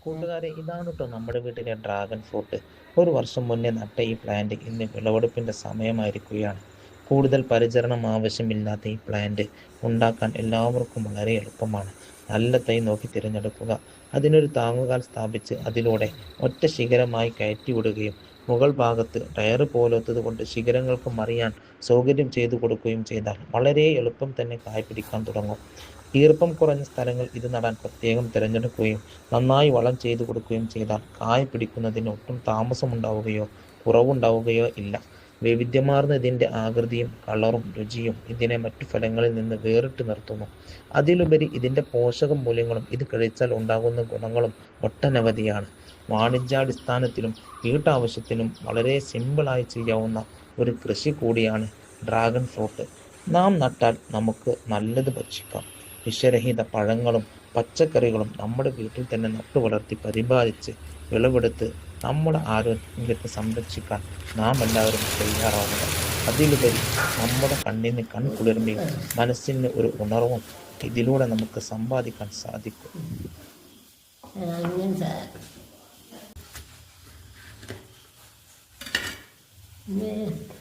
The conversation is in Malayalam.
കൂട്ടുകാരെ, ഇതാണ് കേട്ടോ നമ്മുടെ വീട്ടിലെ ഡ്രാഗൺ ഫ്രൂട്ട്. ഒരു വർഷം മുന്നേ നട്ട ഈ പ്ലാന്റ് ഇന്ന് വിളവെടുപ്പിൻ്റെ സമയമായിരിക്കുകയാണ്. കൂടുതൽ പരിചരണം ആവശ്യമില്ലാത്ത ഈ പ്ലാന്റ് ഉണ്ടാക്കാൻ എല്ലാവർക്കും വളരെ എളുപ്പമാണ്. നല്ല തൈ നോക്കി തിരഞ്ഞെടുക്കുക, അതിനൊരു താങ്ങുകാൽ സ്ഥാപിച്ച് അതിലൂടെ ഒറ്റ ശിഖരമായി കയറ്റി വിടുകയും മുകൾ ഭാഗത്ത് ടയറ് പോലത്തത് കൊണ്ട് ശിഖരങ്ങൾക്ക് മറിയാൻ സൗകര്യം ചെയ്തു കൊടുക്കുകയും ചെയ്താൽ വളരെ എളുപ്പം തന്നെ കായ് പിടിക്കാൻ തുടങ്ങും. ഈർപ്പം കുറഞ്ഞ സ്ഥലങ്ങൾ ഇത് നടാൻ പ്രത്യേകം തിരഞ്ഞെടുക്കുകയും നന്നായി വളം ചെയ്തു കൊടുക്കുകയും ചെയ്താൽ കായ പിടിക്കുന്നതിന് ഒട്ടും താമസമുണ്ടാവുകയോ കുറവുണ്ടാവുകയോ ഇല്ല. വൈവിധ്യമാർന്ന ഇതിൻ്റെ ആകൃതിയും കളറും രുചിയും ഇതിനെ മറ്റു ഫലങ്ങളിൽ നിന്ന് വേറിട്ട് നിർത്തുന്നു. അതിലുപരി ഇതിൻ്റെ പോഷക മൂല്യങ്ങളും ഇത് കഴിച്ചാൽ ഉണ്ടാകുന്ന ഗുണങ്ങളും ഒട്ടനവധിയാണ്. വാണിജ്യാടിസ്ഥാനത്തിലും വീട്ടാവശ്യത്തിനും വളരെ സിമ്പിളായി ചെയ്യാവുന്ന ഒരു കൃഷി കൂടിയാണ് ഡ്രാഗൺ ഫ്രൂട്ട്. നാം നട്ടാൽ നമുക്ക് നല്ലത് ഭക്ഷിക്കാം. വിഷരഹിത പഴങ്ങളും പച്ചക്കറികളും നമ്മുടെ വീട്ടിൽ തന്നെ നട്ടു വളർത്തി പരിപാലിച്ച് വിളവെടുത്ത് നമ്മുടെ ആരോഗ്യത്തെ സംരക്ഷിക്കാൻ നാം എല്ലാവരും തയ്യാറാവുക. അതിലുപരി നമ്മുടെ കണ്ണിന് കൺകുളിർമയും മനസ്സിന് ഒരു ഉണർവും ഇതിലൂടെ നമുക്ക് സമ്പാദിക്കാൻ സാധിക്കും. അങ്ങനെ